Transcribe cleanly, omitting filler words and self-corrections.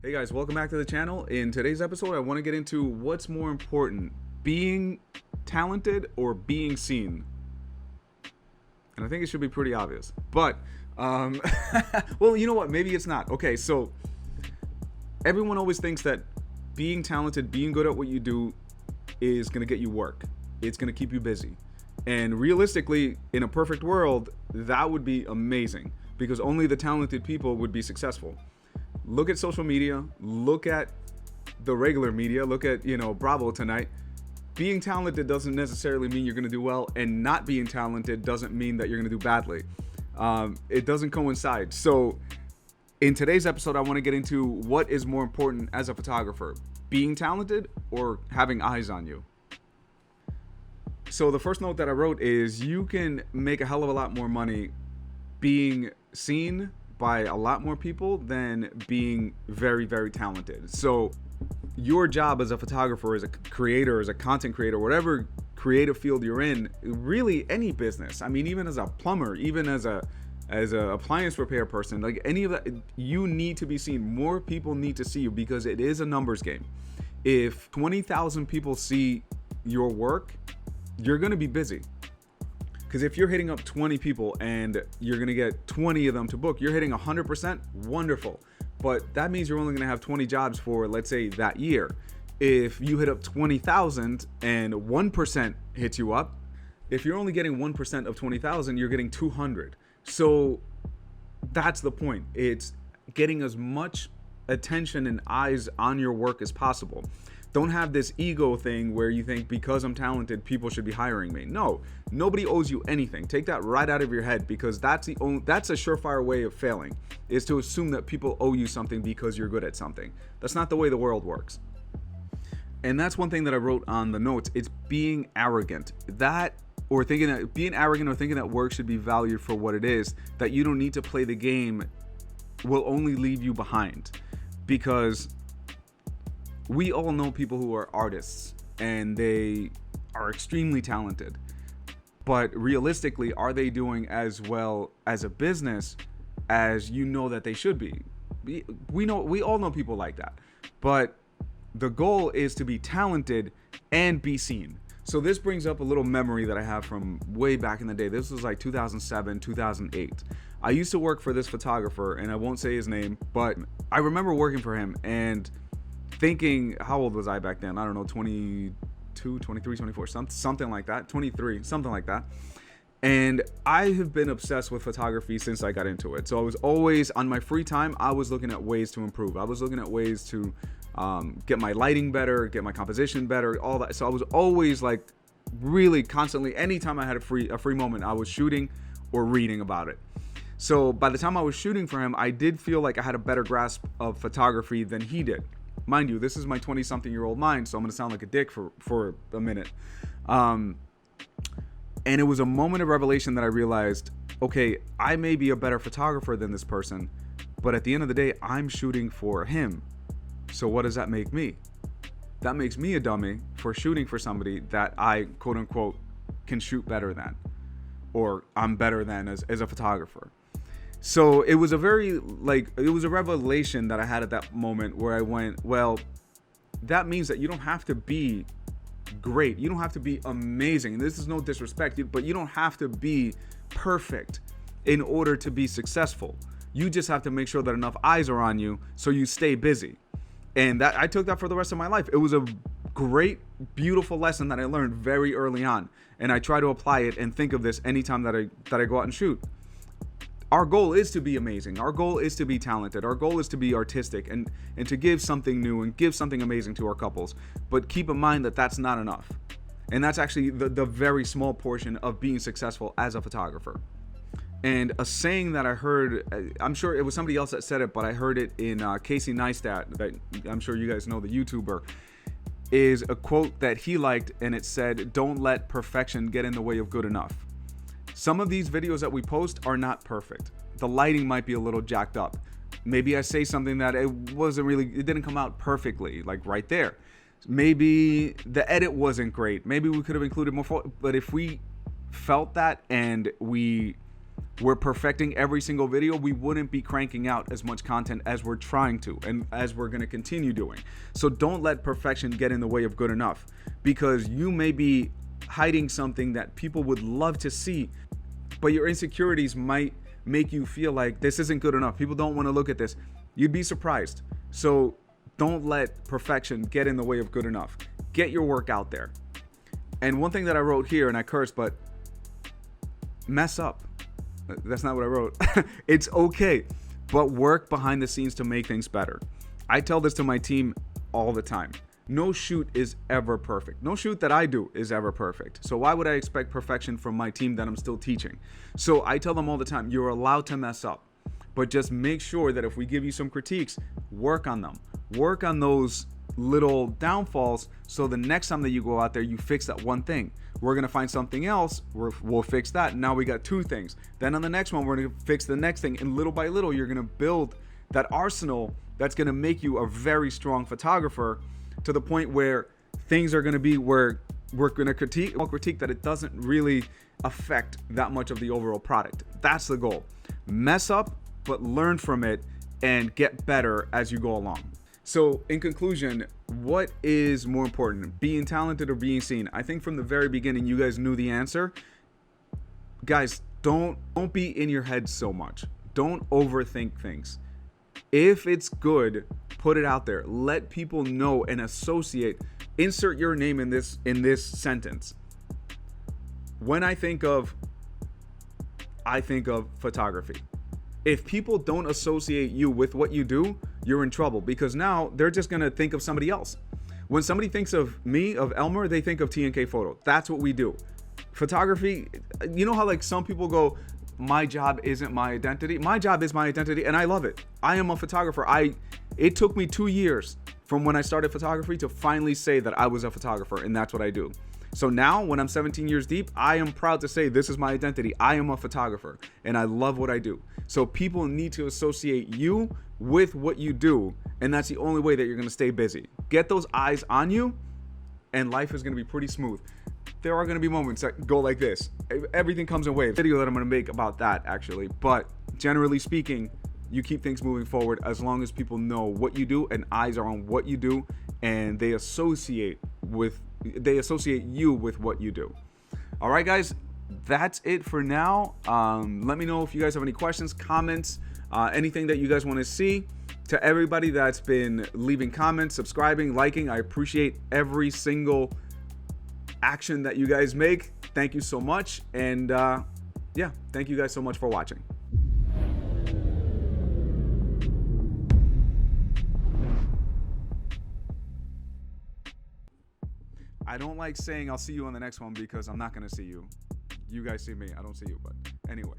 Hey guys, welcome back to the channel. In today's episode, I want to get into what's more important, being talented or being seen. And I think it should be pretty obvious. But, well, you know what? Maybe it's not. Okay, so everyone always thinks that being talented, being good at what you do is going to get you work. It's going to keep you busy. And realistically, in a perfect world, that would be amazing because only the talented people would be successful. Look at social media, look at the regular media, look at, Bravo tonight. Being talented doesn't necessarily mean you're going to do well, and not being talented doesn't mean that you're going to do badly. It doesn't coincide. So in today's episode, I want to get into what is more important as a photographer, being talented or having eyes on you. So the first note that I wrote is you can make a hell of a lot more money being seen by a lot more people than being very, very talented. So your job as a photographer, as a creator, as a content creator, whatever creative field you're in, really any business. I mean, even as a plumber, even as a appliance repair person, like any of that, you need to be seen. More people need to see you because it is a numbers game. If 20,000 people see your work, you're going to be busy. Because if you're hitting up 20 people and you're going to get 20 of them to book, you're hitting 100%, wonderful. But that means you're only going to have 20 jobs for, let's say, that year. If you hit up 20,000 and 1% hits you up, if you're only getting 1% of 20,000, you're getting 200. So that's the point. It's getting as much attention and eyes on your work as possible. Don't have this ego thing where you think because I'm talented, people should be hiring me. No, nobody owes you anything. Take that right out of your head because that's a surefire way of failing, is to assume that people owe you something because you're good at something. That's not the way the world works. And that's one thing that I wrote on the notes. It's being arrogant. Being arrogant or thinking that work should be valued for what it is, that you don't need to play the game, will only leave you behind. Because we all know people who are artists and they are extremely talented, but realistically, are they doing as well as a business as you know that they should be? We all know people like that, but the goal is to be talented and be seen. So this brings up a little memory that I have from way back in the day. This was like 2007, 2008. I used to work for this photographer, and I won't say his name, but I remember working for him and thinking, how old was I back then? I don't know, 22, 23, 24, something like that, 23, something like that. And I have been obsessed with photography since I got into it. So I was always, on my free time, I was looking at ways to improve. I was looking at ways to get my lighting better, get my composition better, all that. So I was always like really constantly, anytime I had a free moment, I was shooting or reading about it. So by the time I was shooting for him, I did feel like I had a better grasp of photography than he did. Mind you, this is my 20-something-year-old mind, so I'm going to sound like a dick for a minute. And it was a moment of revelation that I realized, okay, I may be a better photographer than this person, but at the end of the day, I'm shooting for him. So what does that make me? That makes me a dummy for shooting for somebody that I, quote unquote, can shoot better than, or I'm better than as a photographer. So it was a revelation that I had at that moment where I went, well, that means that you don't have to be great. You don't have to be amazing. This is no disrespect, but you don't have to be perfect in order to be successful. You just have to make sure that enough eyes are on you so you stay busy. And that I took that for the rest of my life. It was a great, beautiful lesson that I learned very early on. And I try to apply it and think of this anytime that I go out and shoot. Our goal is to be amazing. Our goal is to be talented. Our goal is to be artistic and to give something new and give something amazing to our couples. But keep in mind that that's not enough. And that's actually the very small portion of being successful as a photographer. And a saying that I heard, I'm sure it was somebody else that said it, but I heard it in Casey Neistat, that I'm sure you guys know, the YouTuber, is a quote that he liked, and it said, "Don't let perfection get in the way of good enough." Some of these videos that we post are not perfect. The lighting might be a little jacked up. Maybe I say something that it didn't come out perfectly, like right there. Maybe the edit wasn't great. Maybe we could have included more, but if we felt that and we were perfecting every single video, we wouldn't be cranking out as much content as we're trying to and as we're going to continue doing. So don't let perfection get in the way of good enough, because you may be hiding something that people would love to see, but your insecurities might make you feel like this isn't good enough. People don't want to look at this. You'd be surprised. So don't let perfection get in the way of good enough. Get your work out there. And one thing that I wrote here, and I cursed, but mess up. That's not what I wrote. It's okay, but work behind the scenes to make things better. I tell this to my team all the time. No shoot is ever perfect. No shoot that I do is ever perfect. So why would I expect perfection from my team that I'm still teaching? So I tell them all the time, you're allowed to mess up, but just make sure that if we give you some critiques, work on them. Work on those little downfalls, so the next time that you go out there, you fix that one thing. We're going to find something else, we'll fix that. Now we got two things. Then on the next one, we're going to fix the next thing. And little by little, you're going to build that arsenal that's going to make you a very strong photographer, to the point where things are going to be where we're going to critique that it doesn't really affect that much of the overall product. That's the goal. Mess up, but learn from it and get better as you go along. So in conclusion, what is more important, being talented or being seen? I think from the very beginning, you guys knew the answer. Guys, don't be in your head so much. Don't overthink things. If it's good, put it out there. Let people know and associate. Insert your name in this sentence. When I think of photography. If people don't associate you with what you do, you're in trouble, because now they're just going to think of somebody else. When somebody thinks of me, of Elmer, they think of TNK Photo. That's what we do. Photography, you know how like some people go, my job isn't my identity. My job is my identity, and I love it. I am a photographer. It took me 2 years from when I started photography to finally say that I was a photographer, and that's what I do. So now when I'm 17 years deep, I am proud to say this is my identity. I am a photographer, and I love what I do. So people need to associate you with what you do, and that's the only way that you're going to stay busy. Get those eyes on you, and life is going to be pretty smooth. There are going to be moments that go like this. Everything comes in waves. Video that I'm going to make about that, actually. But generally speaking, you keep things moving forward as long as people know what you do and eyes are on what you do, and they associate you with what you do. All right, guys, that's it for now. Let me know if you guys have any questions, comments, anything that you guys want to see. To everybody that's been leaving comments, subscribing, liking, I appreciate every single action that you guys make. Thank you so much. And yeah, thank you guys so much for watching. I don't like saying I'll see you on the next one, because I'm not going to see you. You guys see me. I don't see you, but anyway.